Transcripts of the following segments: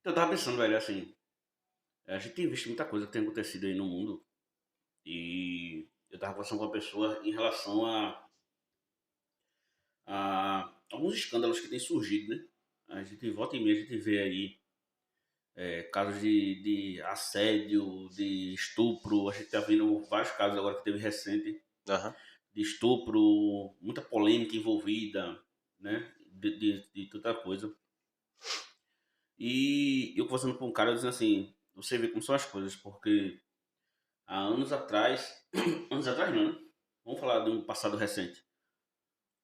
Eu tava pensando, velho, assim, a gente tem visto muita coisa que tem acontecido aí no mundo e eu tava conversando com uma pessoa em relação a alguns escândalos que têm surgido, né? A gente volta e meia, a gente vê aí casos de assédio, de estupro, a gente tá vendo vários casos agora que teve recente Aham. de estupro, muita polêmica envolvida, né? De tanta coisa. E eu conversando com um cara dizendo assim, você vê como são as coisas, porque há anos atrás, anos atrás não, né? Vamos falar de um passado recente,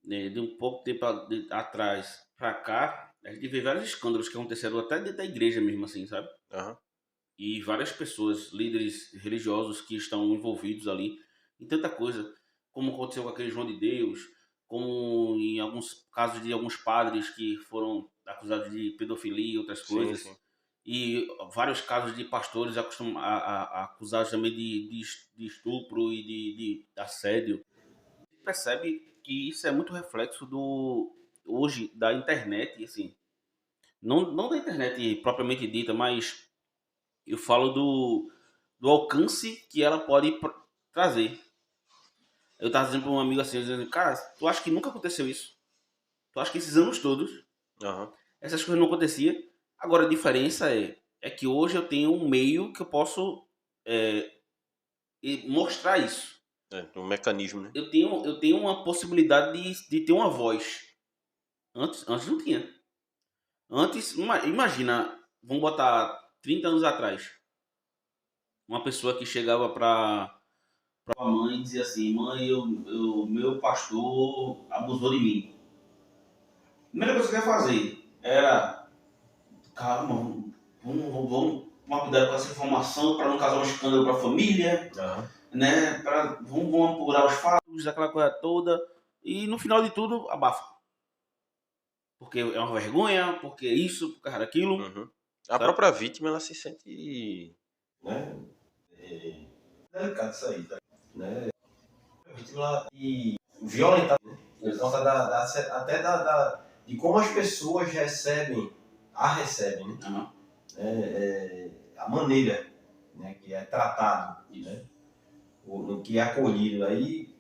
né? De um pouco tempo atrás pra cá, a gente vê vários escândalos que aconteceram até dentro da igreja mesmo assim, sabe? Aham. E várias pessoas, líderes religiosos que estão envolvidos ali em tanta coisa, como aconteceu com aquele João de Deus, como em alguns casos de alguns padres que foram acusados de pedofilia e outras Sim, coisas, sim. e vários casos de pastores acusados também de estupro e de assédio. Percebe que isso é muito reflexo do hoje da internet, assim, não da internet propriamente dita, mas eu falo do alcance que ela pode trazer. Eu tava dizendo para um amigo assim, dizendo, cara, tu acha que nunca aconteceu isso? Tu acha que esses anos todos Aham. essas coisas não aconteciam? Agora a diferença é que hoje eu tenho um meio que eu posso é, mostrar isso. É, um mecanismo, né? Eu tenho uma possibilidade de ter uma voz. Antes não tinha. Antes, imagina, vamos botar 30 anos atrás, uma pessoa que chegava para a mãe e dizia assim: mãe, meu pastor abusou de mim. A primeira coisa que eu ia fazer era: calma, vamos tomar cuidado com essa informação para não causar um escândalo para a família, Aham. né? Vamos apurar os fatos, aquela coisa toda. E no final de tudo, abafa. Porque é uma vergonha, porque isso, porque aquilo, Uhum. A sabe? própria vítima, ela se sente, né? Delicado isso aí, tá? Né? A vítima e violentada, né? Por conta até de como as pessoas recebem, né? Uhum. A maneira, né, que é tratado, né? No que é acolhido. Aí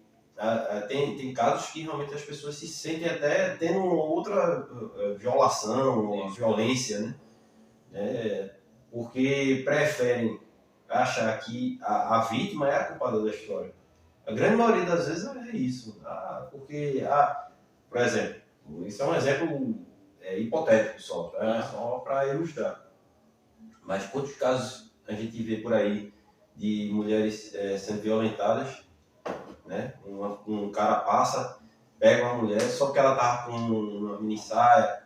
tem casos que realmente as pessoas se sentem até tendo uma outra violação, uma violência, né? Porque preferem achar que a vítima é a culpada da história. A grande maioria das vezes é isso. Por exemplo, isso é um exemplo hipotético só, tá? Só para ilustrar. Mas quantos casos a gente vê por aí de mulheres sendo violentadas, né? Um cara passa, pega uma mulher só porque ela tava com uma mini saia,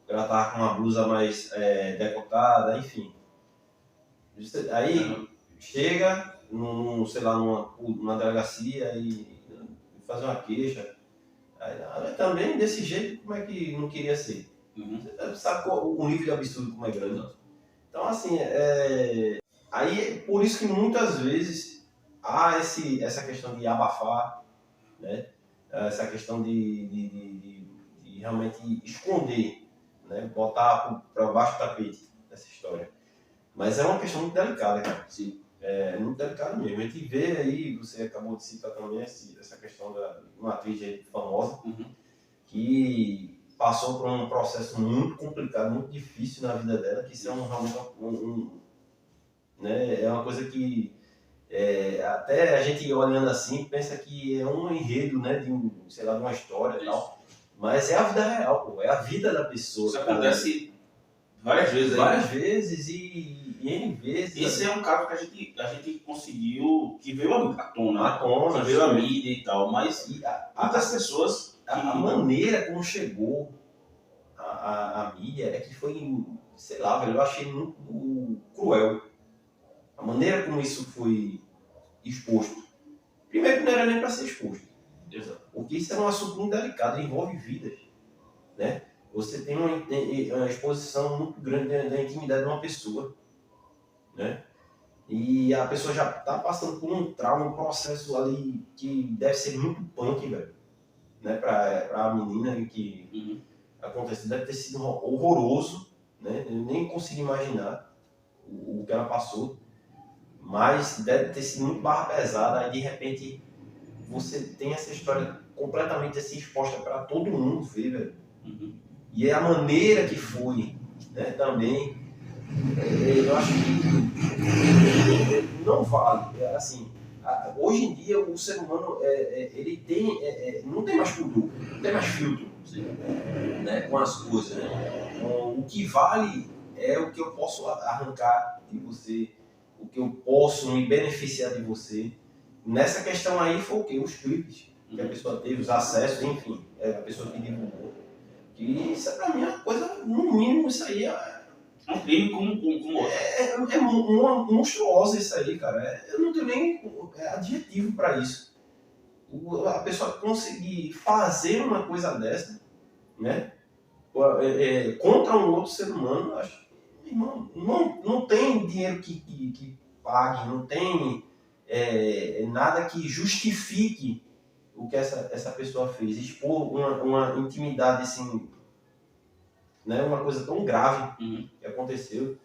ela tava com uma blusa mais decotada, enfim. Aí chega, sei lá, numa delegacia e faz uma queixa. Aí, também, desse jeito, como é que não queria ser? Uhum. Você sabe o nível de absurdo como é grande. Então, assim, aí por isso que muitas vezes há essa questão de abafar, né? Essa questão de realmente esconder, né? Botar para baixo do tapete essa história. Mas é uma questão muito delicada, cara. Sim. É muito delicado mesmo. A gente vê aí, você acabou de citar também essa questão de uma atriz aí famosa Uhum. que passou por um processo muito complicado, muito difícil na vida dela, que isso é realmente né, é uma coisa que até a gente olhando assim pensa que é um enredo, né, sei lá, de uma história e tal. Mas é a vida real, pô. É a vida da pessoa. Isso acontece várias vezes aí. Várias vezes e N vezes. Esse é um caso que a gente conseguiu, que veio à tona, À tona, que veio à mídia e tal, mas muitas pessoas. A maneira como chegou a mídia é que foi, sei lá, velho, eu achei muito cruel. A maneira como isso foi exposto. Primeiro que não era nem para ser exposto. Exato. Porque isso é um assunto muito delicado, envolve vidas. Né? Você tem uma exposição muito grande da intimidade de uma pessoa. Né? E a pessoa já está passando por um trauma, um processo ali que deve ser muito punk, velho. Né? Para a menina que aconteceu, deve ter sido horroroso. Né? Eu nem consigo imaginar o que ela passou, mas deve ter sido muito barra pesada, aí de repente você tem essa história completamente assim exposta para todo mundo ver, velho. E é a maneira que foi, né, também, eu acho que não vale, assim, hoje em dia o ser humano, ele tem, não tem mais pudor, não tem mais filtro, né, com as coisas, né? Então, o que vale é o que eu posso arrancar de você, o que eu posso me beneficiar de você. Nessa questão aí foi o quê? Os clipes que a pessoa teve, os acessos, enfim, a pessoa que divulgou. Que isso pra mim é uma coisa, no mínimo, isso aí é um crime como outro. É monstruosa isso aí, cara. Eu não tenho nem adjetivo para isso. A pessoa conseguir fazer uma coisa dessa, né? Contra um outro ser humano, acho que não tem dinheiro que pague, não tem nada que justifique o que essa pessoa fez. Expor uma intimidade assim, né? Uma coisa tão grave que aconteceu.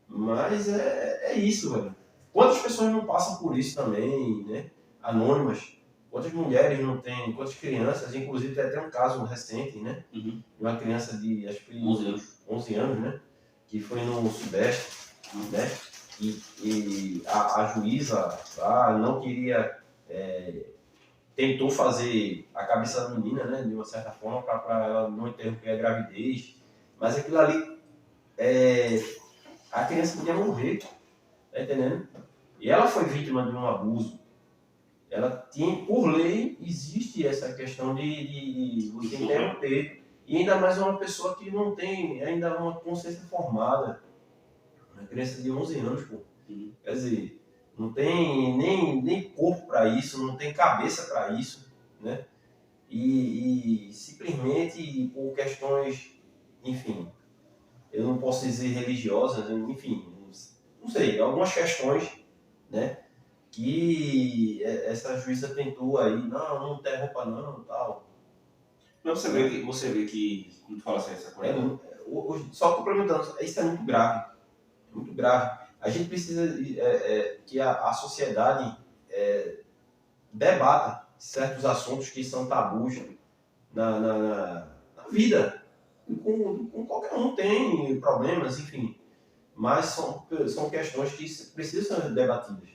Mas é isso, velho. Quantas pessoas não passam por isso também, né? Anônimas. Quantas mulheres não têm, quantas crianças, inclusive tem até um caso recente, né? De uma criança de, acho que 11 anos, né? Que foi no Sudeste, né? E a juíza não queria, tentou fazer a cabeça da menina, né? De uma certa forma, para ela não interromper a gravidez. Mas aquilo ali, a criança podia morrer, tá entendendo? E ela foi vítima de um abuso. Ela tinha, por lei, existe essa questão de você interromper. E ainda mais uma pessoa que não tem ainda uma consciência formada. Uma criança de 11 anos, pô. Quer dizer, não tem nem corpo para isso, não tem cabeça para isso, né? E simplesmente por questões, enfim, eu não posso dizer religiosas, enfim, não sei, algumas questões, né? Que essa juíza tentou aí, não interrompa não, tal. Mas você vê que como tu fala assim, essa coisa. Só complementando, isso é muito grave, muito grave. A gente precisa que a sociedade debata certos assuntos que são tabus na vida. Com qualquer um tem problemas, enfim, mas são questões que precisam ser debatidas.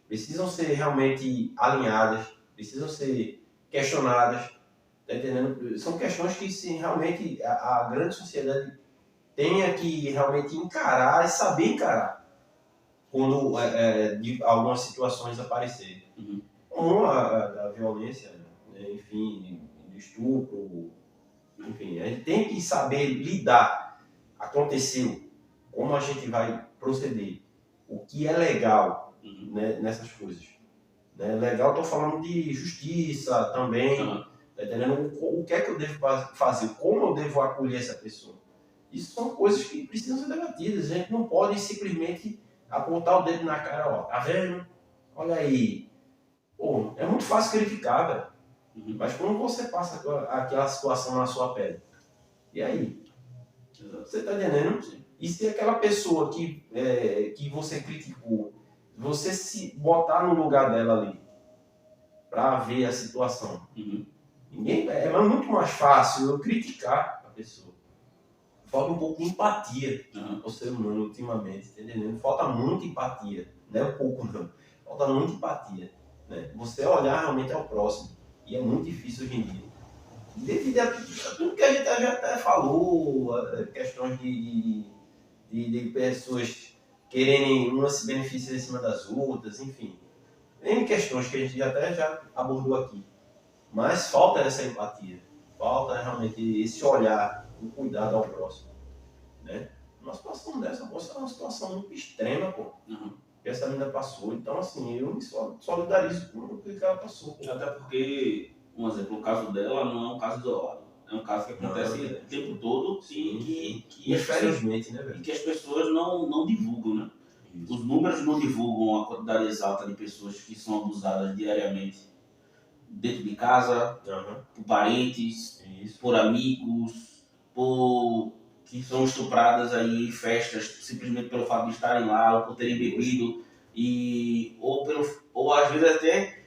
Precisam ser realmente alinhadas, precisam ser questionadas, tá entendendo? São questões que se realmente a grande sociedade tenha que realmente encarar e saber encarar quando de algumas situações aparecerem. Como a violência, né? Enfim, do estupro, enfim, a gente tem que saber lidar. Aconteceu, como a gente vai proceder, o que é legal, né, nessas coisas. Né? Legal, estou falando de justiça também, tá entendendo? O que é que eu devo fazer, como eu devo acolher essa pessoa. Isso são coisas que precisam ser debatidas. A gente não pode simplesmente apontar o dedo na cara, ó, tá vendo? Olha aí. Pô, é muito fácil criticar, velho. Mas quando você passa aquela situação na sua pele, e aí? Você tá entendendo? E se aquela pessoa que você criticou, você se botar no lugar dela ali, para ver a situação, é muito mais fácil eu criticar a pessoa. Falta um pouco de empatia ao ser humano ultimamente, tá entendendo? Falta muita empatia, não é um pouco não. Falta muita empatia, né? Você olhar realmente ao próximo, e é muito difícil hoje em dia. Devido a tudo que a gente já até falou, questões de pessoas quererem uma se beneficiar em cima das outras, enfim. N questões que a gente até já abordou aqui. Mas falta essa empatia, falta realmente esse olhar, o cuidado ao próximo. Né? Uma situação dessa pode ser uma situação muito extrema, pô. Que essa menina passou. Então, assim, eu me solidarizo com o que ela passou. Pô. Até porque, um exemplo, o caso dela não é um caso isolado. É um caso que acontece o tempo todo e que infelizmente, né, velho? E que as pessoas não divulgam, né? Isso. Os números não divulgam a quantidade exata de pessoas que são abusadas diariamente dentro de casa, por parentes, por amigos, por que são estupradas aí em festas simplesmente pelo fato de estarem lá ou por terem bebido ou às vezes até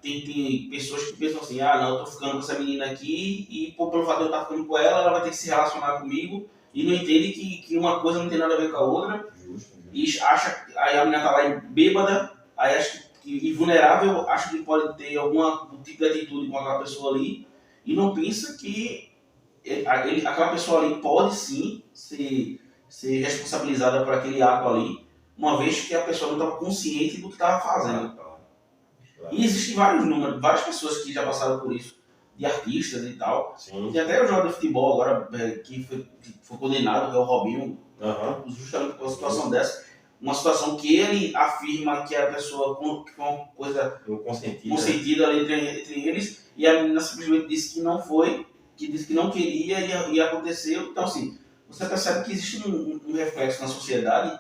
tem pessoas que pensam assim, não, eu tô ficando com essa menina aqui e pelo fato de eu estar ficando com ela vai ter que se relacionar comigo e não entende que uma coisa não tem nada a ver com a outra. Justo. E acha, aí a menina tá lá bêbada, aí acha que vulnerável, acha que pode ter algum tipo de atitude com aquela pessoa ali e não pensa que aquela pessoa ali pode sim ser responsabilizada por aquele ato ali, uma vez que a pessoa não estava consciente do que estava fazendo. E existem várias pessoas que já passaram por isso, de artistas e tal. Sim. Tem até o jogador de futebol agora que foi condenado, que é o Robinho, justamente por uma situação dessa. Uma situação que ele afirma que a pessoa com uma coisa consentida ali entre eles, e a menina simplesmente disse que não foi, que disse que não queria e aconteceu. Então, assim, você percebe que existe um reflexo na sociedade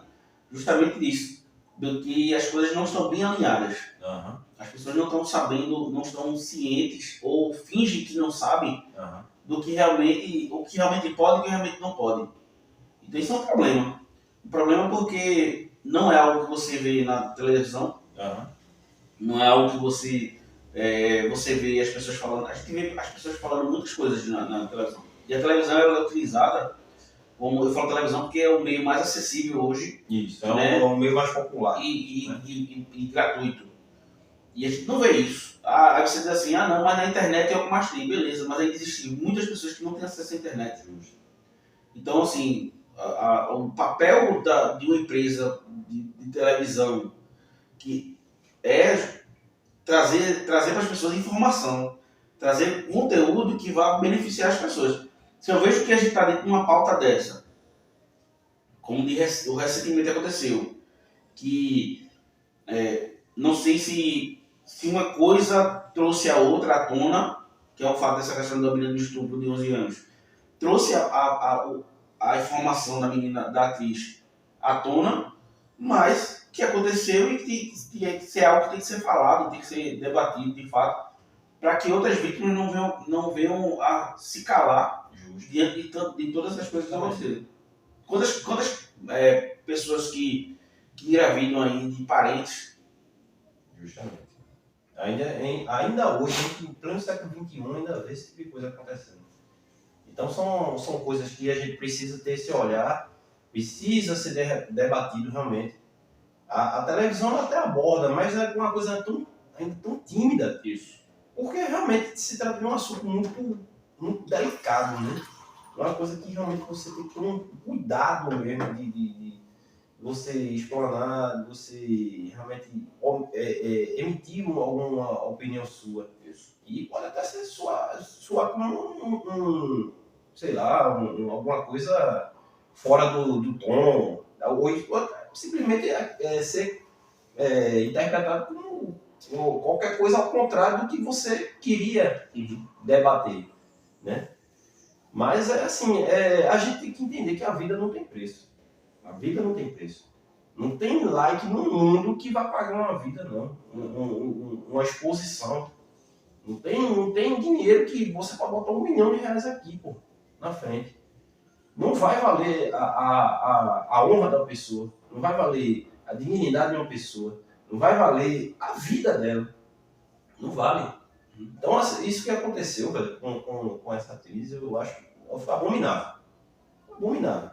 justamente disso, do que as coisas não estão bem alinhadas. As pessoas não estão sabendo, não estão cientes ou fingem que não sabem do que realmente, o que realmente pode e o que realmente não pode. Então isso é um problema. Um problema porque não é algo que você vê na televisão, não é algo que você vê as pessoas falando. A gente vê as pessoas falando muitas coisas na televisão. E a televisão ela é utilizada, como eu falo televisão, porque é o meio mais acessível hoje. Isso, né? O meio mais popular. E gratuito. E a gente não vê isso. Aí você diz assim, não, mas na internet é o que mais tem, beleza, mas aí existem muitas pessoas que não têm acesso à internet. Então, assim, o papel de uma empresa de televisão que é trazer para as pessoas informação, trazer conteúdo que vá beneficiar as pessoas. Se eu vejo que a gente está dentro de uma pauta dessa, como o recentemente aconteceu, que não sei se uma coisa trouxe a outra à tona, que é o fato dessa questão da menina do estupro de 11 anos, trouxe a informação da menina, da atriz, à tona, mas que aconteceu e que tem que ser algo que tem que ser falado, tem que ser debatido de fato, para que outras vítimas não venham a se calar diante de todas essas coisas que aconteceram. Quantas pessoas que engravidam aí de parentes? Justamente. Ainda hoje, em pleno século XXI, ainda vê esse tipo de coisa acontecendo. Então são coisas que a gente precisa ter esse olhar, precisa ser debatido realmente. A televisão até aborda, mas é uma coisa ainda tão tímida. Isso. Porque realmente se trata de um assunto muito, muito delicado, né? É uma coisa que realmente você tem que ter um cuidado mesmo de você explanar, de você realmente emitir alguma opinião sua. Isso. E pode até ser sua como sei lá, alguma coisa fora do tom, ou simplesmente ser interpretado como qualquer coisa ao contrário do que você queria debater, né? Mas assim, a gente tem que entender que a vida não tem preço. A vida não tem preço. Não tem like no mundo que vai pagar uma vida, não. Uma exposição. Não tem dinheiro que você pode botar R$1 milhão aqui, pô, na frente. Não vai valer a honra da pessoa. Não vai valer a dignidade de uma pessoa. Não vai valer a vida dela. Não vale. Então, isso que aconteceu, velho, com essa atriz, eu acho que foi abominável. Abominável.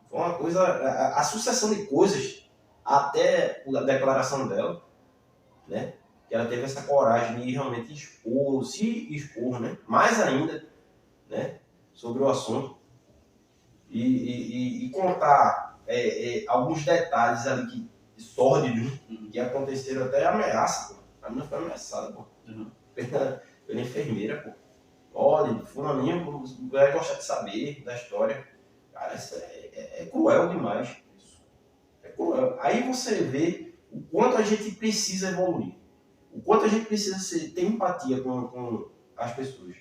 Foi uma coisa... A sucessão de coisas, até a declaração dela, né? Que ela teve essa coragem de realmente se expor, né? Mais ainda, né? Sobre o assunto. E contar alguns detalhes ali sórdidos que aconteceram, até ameaça, pô. A menina foi ameaçada, pô. Pela enfermeira, pô. Olha, fulaninho vai gostar de saber da história. Cara, isso é cruel demais. É cruel. Aí você vê o quanto a gente precisa evoluir. O quanto a gente precisa ter empatia com as pessoas.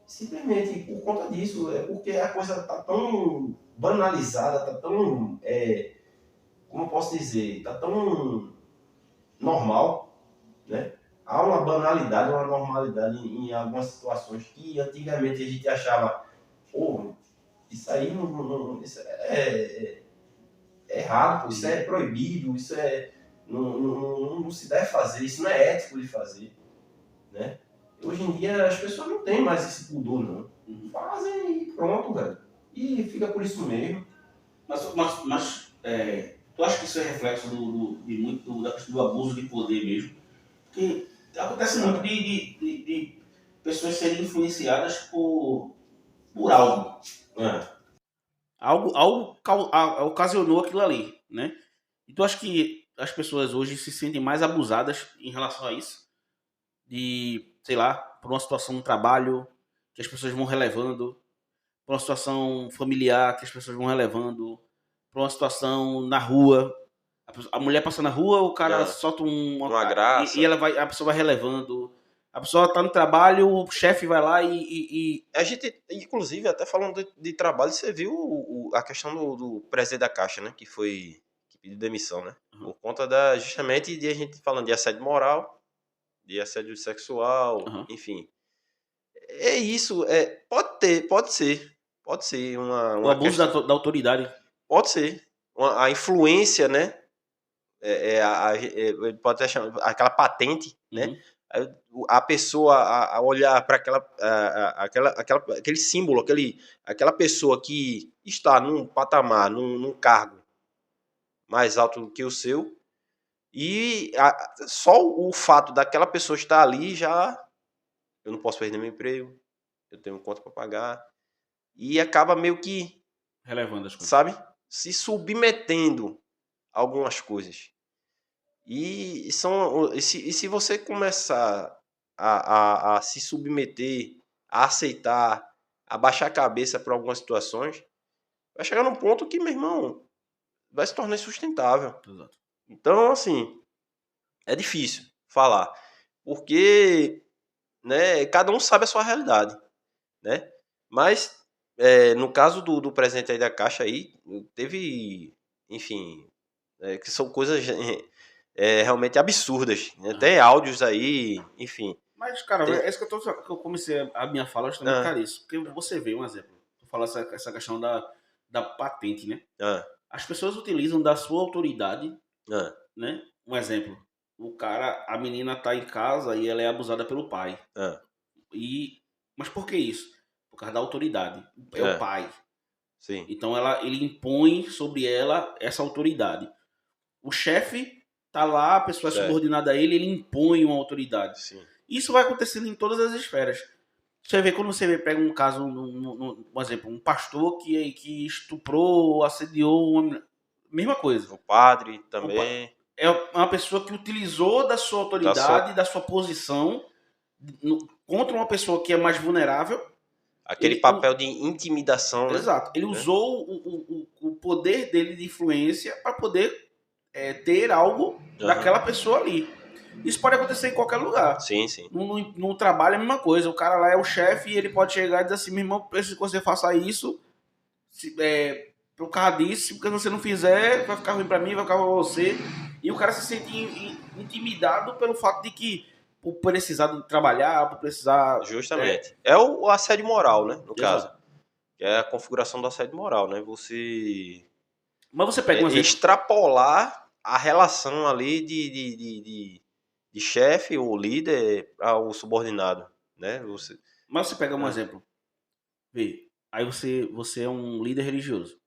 Simplesmente por conta disso, porque a coisa está tão banalizada, está tão, como eu posso dizer, está tão normal, né? Há uma banalidade, uma normalidade em algumas situações que antigamente a gente achava, Isso aí isso é errado, pô, isso é proibido, isso não se deve fazer, isso não é ético de fazer, né? Hoje em dia as pessoas não têm mais esse pudor, não. Fazem e pronto, velho. E fica por isso mesmo. Mas tu acha que isso é reflexo de muito da questão do abuso de poder mesmo? Porque acontece muito de pessoas serem influenciadas por algo. Algo ocasionou aquilo ali, né? E tu acha que as pessoas hoje se sentem mais abusadas em relação a isso? De, sei lá, por uma situação no trabalho que as pessoas vão relevando, por uma situação familiar que as pessoas vão relevando, por uma situação na rua. A mulher passa na rua, o cara solta Uma graça. e a pessoa vai relevando. A pessoa tá no trabalho, o chefe vai lá A gente, inclusive, até falando de trabalho, você viu a questão do presidente da Caixa, né? Que pediu demissão, né? Uhum. Por conta justamente de a gente falando de assédio moral, de assédio sexual, enfim. É isso, pode ser o uma abuso questão, da autoridade. pode ser a influência, né? Pode até chamar aquela patente, né? Uhum. A pessoa a olhar para aquele símbolo, aquela pessoa que está num patamar, num cargo mais alto do que o seu, e só o fato daquela pessoa estar ali já, eu não posso perder meu emprego, eu tenho conta para pagar, e acaba meio que, Relevando as coisas. sabe, se submetendo a algumas coisas. E se você começar a se submeter, a aceitar, a baixar a cabeça para algumas situações, vai chegar num ponto que, meu irmão, vai se tornar insustentável. Exato. Então, assim, é difícil falar, porque, né, cada um sabe a sua realidade, né? Mas, no caso do presidente aí da Caixa aí, teve, enfim, que são coisas realmente absurdas. Né? Tem áudios aí, enfim. Mas, cara, Tem... é isso que eu comecei a minha fala justamente, cara, isso. Porque você vê um exemplo. Tu fala essa questão da patente, né? As pessoas utilizam da sua autoridade, né? Um exemplo. A menina tá em casa e ela é abusada pelo pai. Mas por que isso? Por causa da autoridade. É o pai. Sim. Então ele impõe sobre ela essa autoridade. O chefe tá lá, a pessoa é subordinada a ele, ele impõe uma autoridade. Sim. Isso vai acontecendo em todas as esferas. Você vê, quando você pega um caso, por exemplo, um pastor que estuprou, assediou uma mesma coisa. O padre também. É uma pessoa que utilizou da sua autoridade, da sua posição, contra uma pessoa que é mais vulnerável. Aquele papel de intimidação, né? Exato. Ele usou o poder dele de influência para poder ter algo daquela pessoa ali. Isso pode acontecer em qualquer lugar. Sim, sim. No trabalho é a mesma coisa. O cara lá é o chefe e ele pode chegar e dizer assim: meu irmão, preciso que você faça isso. Por causa disso, porque se você não fizer, vai ficar ruim pra mim, vai ficar ruim pra você. E o cara se sente intimidado pelo fato de que, por precisar de trabalhar, por precisar. Justamente. É o assédio moral, né? No caso. Exato. Que é a configuração do assédio moral, né? Mas você pega um exemplo. Extrapolar a relação ali de chefe ou líder ao subordinado, né? Mas você pega um exemplo. Vê, aí você é um líder religioso.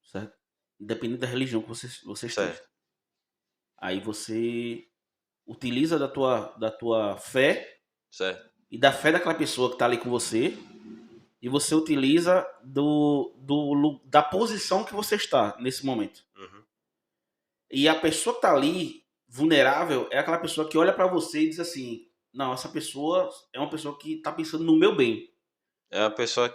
Certo? Independente da religião que você esteja. Aí você utiliza da tua fé, certo, e da fé daquela pessoa que está ali com você, e você utiliza da posição que você está nesse momento. E a pessoa que está ali, vulnerável, é aquela pessoa que olha para você e diz assim: não, essa pessoa é uma pessoa que está pensando no meu bem. É uma pessoa.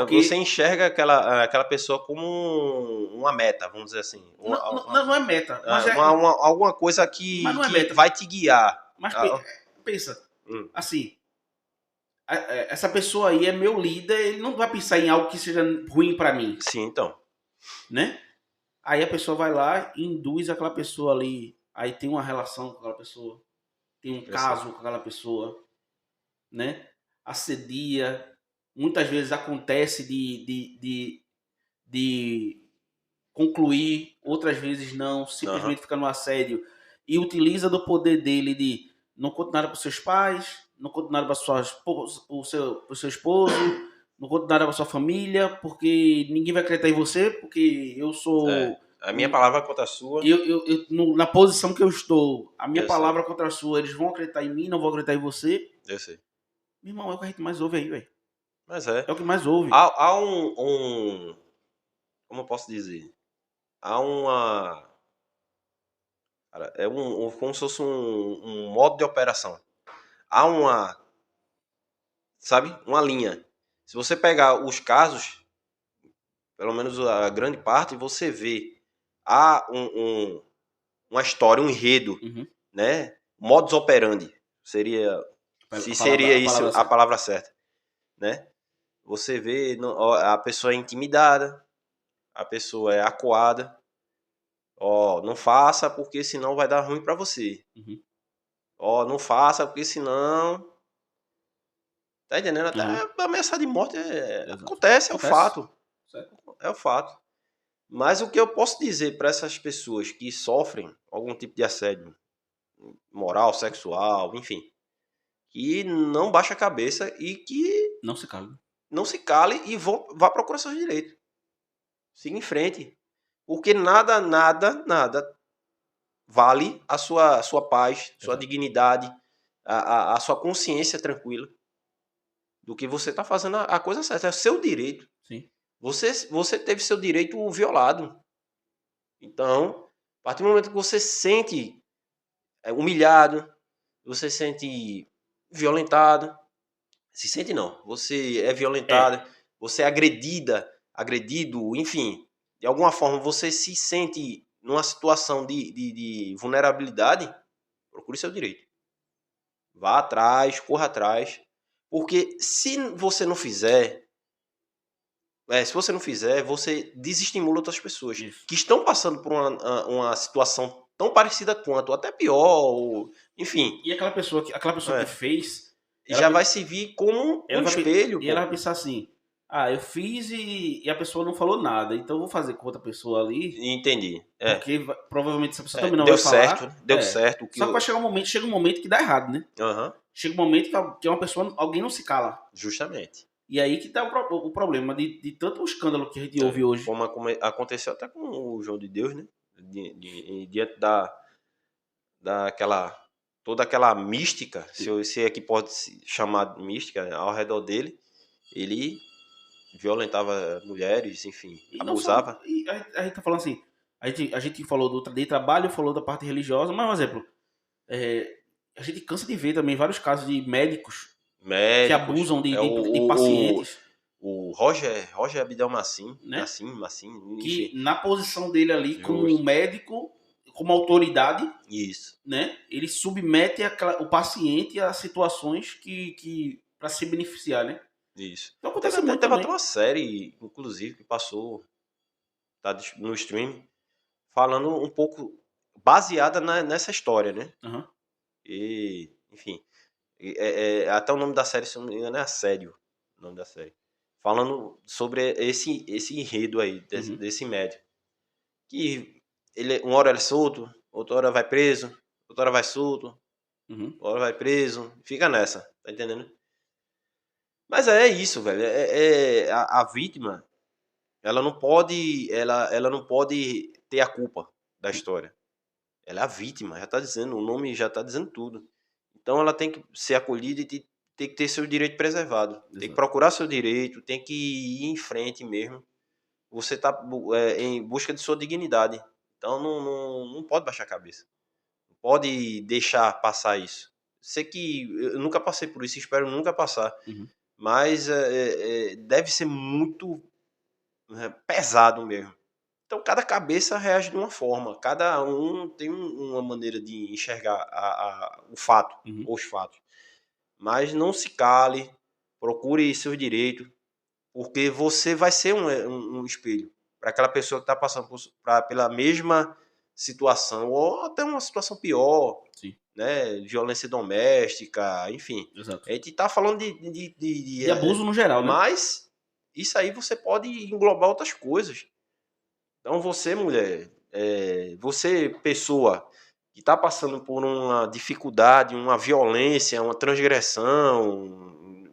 Você enxerga aquela pessoa como uma meta, vamos dizer assim. Não é meta. Mas alguma coisa que vai te guiar. Mas pensa, assim, essa pessoa aí é meu líder, ele não vai pensar em algo que seja ruim para mim. Sim, então. Né? Aí a pessoa vai lá e induz aquela pessoa ali, aí tem uma relação com aquela pessoa, tem um caso com aquela pessoa, né? Assedia, muitas vezes acontece de concluir, outras vezes não, simplesmente fica no assédio e utiliza do poder dele de não contar nada para os seus pais, não contar nada para o seu esposo, não contar nada para sua família, porque ninguém vai acreditar em você, porque eu sou A minha palavra contra a sua. na posição que eu estou, a minha Eu palavra contra a sua, eles vão acreditar em mim, não vão acreditar em você. Eu sei. Meu irmão, é o que a gente mais ouve aí, velho. Mas É o que mais ouve. há como eu posso dizer? Há uma... Cara, como se fosse um modo de operação. Há uma linha. Se você pegar os casos, pelo menos a grande parte, você vê há uma história, um enredo, né? Modus operandi seria, seria isso a palavra certa, né? Você vê a pessoa é intimidada, a pessoa é acuada. Não faça porque senão vai dar ruim para você. Não faça porque senão... Tá entendendo? Até a ameaça de morte acontece, é o fato. Certo. É o fato. Mas o que eu posso dizer para essas pessoas que sofrem algum tipo de assédio moral, sexual, enfim, que não baixa a cabeça e que não se cale. Não se cale e vá procurar seus direitos. Siga em frente. Porque nada vale a sua paz, sua dignidade, a sua consciência tranquila do que você está fazendo a coisa certa. É o seu direito. Sim. Você teve seu direito violado. Então, a partir do momento que você se sente humilhado, você se sente violentado, se sente não, você é violentado, você é agredido, enfim, de alguma forma você se sente numa situação de vulnerabilidade, procure seu direito. Vá atrás, corra atrás, porque se você não fizer, você desestimula outras pessoas que estão passando por uma situação tão parecida quanto, ou até pior, ou, enfim. E aquela pessoa que fez... já vai servir como um espelho. E ela vai pensar assim, eu fiz e a pessoa não falou nada, então eu vou fazer com outra pessoa ali. Entendi. Porque provavelmente essa pessoa também não vai falar. Deu certo. Só que vai chegar um momento que dá errado, né? Chega um momento que uma pessoa, alguém não se cala. Justamente. E aí que tá o problema de tanto escândalo que a gente ouve hoje. Como aconteceu até com o João de Deus, né? Diante toda aquela mística, se é que pode se chamar de mística, ao redor dele, ele violentava mulheres, enfim, abusava. E a gente tá falando assim, a gente falou de trabalho, falou da parte religiosa, mas, por exemplo, a gente cansa de ver também vários casos de médicos que abusam de pacientes. O Roger Abdelmassim, né? Massim, que na posição dele ali, como médico, como autoridade, isso, né? Ele submete o paciente a situações que para se beneficiar, né? Isso. Então acontece teve muito até uma série, inclusive, que passou, tá no stream, falando um pouco baseada nessa história, né? E, enfim, até o nome da série, se não me engano, é Assédio, o nome da série. Falando sobre esse enredo aí, desse médico. Que uma hora ele é solto, outra hora vai preso, outra hora vai solto, outra hora vai preso. Fica nessa, tá entendendo? Mas é isso, velho. A vítima, ela não pode ter a culpa da história. Ela é a vítima, já tá dizendo, o nome já tá dizendo tudo. Então ela tem que ser acolhida e tem que ter seu direito preservado. Exato. Tem que procurar seu direito, tem que ir em frente mesmo. Você tá em busca de sua dignidade. Então não pode baixar a cabeça. Não pode deixar passar isso. Sei que eu nunca passei por isso, espero nunca passar. Mas deve ser muito pesado mesmo. Então cada cabeça reage de uma forma. Cada um tem uma maneira de enxergar o fato, os fatos. Mas não se cale, procure seus direitos, porque você vai ser um espelho para aquela pessoa que está passando pela mesma situação, ou até uma situação pior. Sim. né? Violência doméstica, enfim. Exato. A gente tá falando De abuso no geral, né? Mas isso aí você pode englobar outras coisas. Então você, mulher, você, pessoa que está passando por uma dificuldade, uma violência, uma transgressão,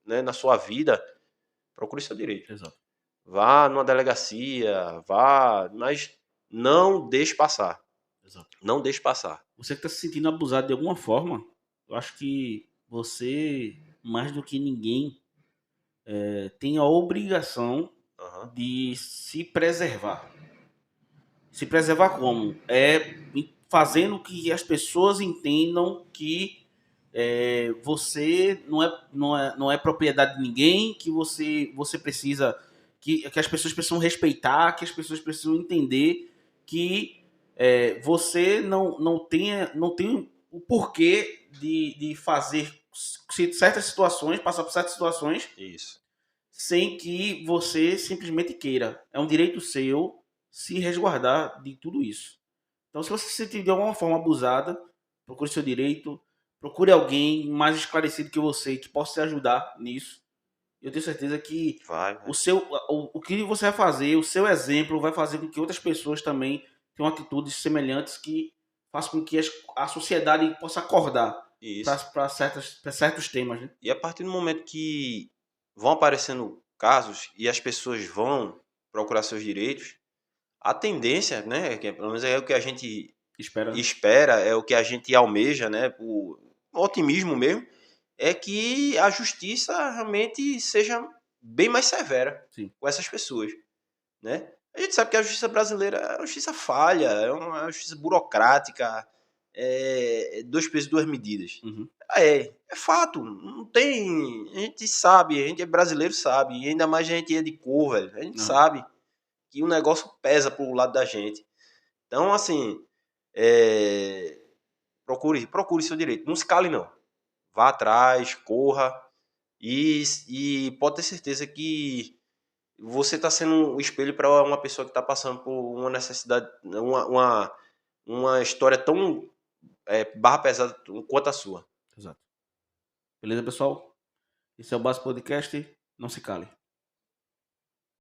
né, na sua vida, procure seu direito. Exato. Vá numa delegacia, mas não deixe passar. Exato. Não deixe passar. Você que está se sentindo abusado de alguma forma, eu acho que você, mais do que ninguém, tem a obrigação de se preservar. Se preservar como? Fazendo que as pessoas entendam que você não é propriedade de ninguém, que você precisa, que as pessoas precisam respeitar, que as pessoas precisam entender que você não tem o porquê de fazer certas situações, passar por certas situações. Isso. Sem que você simplesmente queira. É um direito seu se resguardar de tudo isso. Então, se você se sentir de alguma forma abusada, procure seu direito, procure alguém mais esclarecido que você, que possa te ajudar nisso. Eu tenho certeza que o que você vai fazer, o seu exemplo vai fazer com que outras pessoas também tenham atitudes semelhantes que façam com que a sociedade possa acordar para certos temas. Né? E a partir do momento que vão aparecendo casos e as pessoas vão procurar seus direitos, a tendência, né, que pelo menos é o que a gente espera, é o que a gente almeja, né, por otimismo mesmo, é que a justiça realmente seja bem mais severa com essas pessoas, né? A gente sabe que a justiça brasileira é uma justiça falha, é uma justiça burocrática, dois pesos, duas medidas. Uhum. É fato, não tem, a gente sabe, a gente é brasileiro, sabe, e ainda mais a gente é de cor, velho, a gente sabe que o negócio pesa pro lado da gente. Então, assim, procure seu direito. Não se cale, não. Vá atrás, corra. E pode ter certeza que você está sendo um espelho para uma pessoa que está passando por uma necessidade, uma história tão barra pesada quanto a sua. Exato. Beleza, pessoal? Esse é o Base Podcast. Não se cale.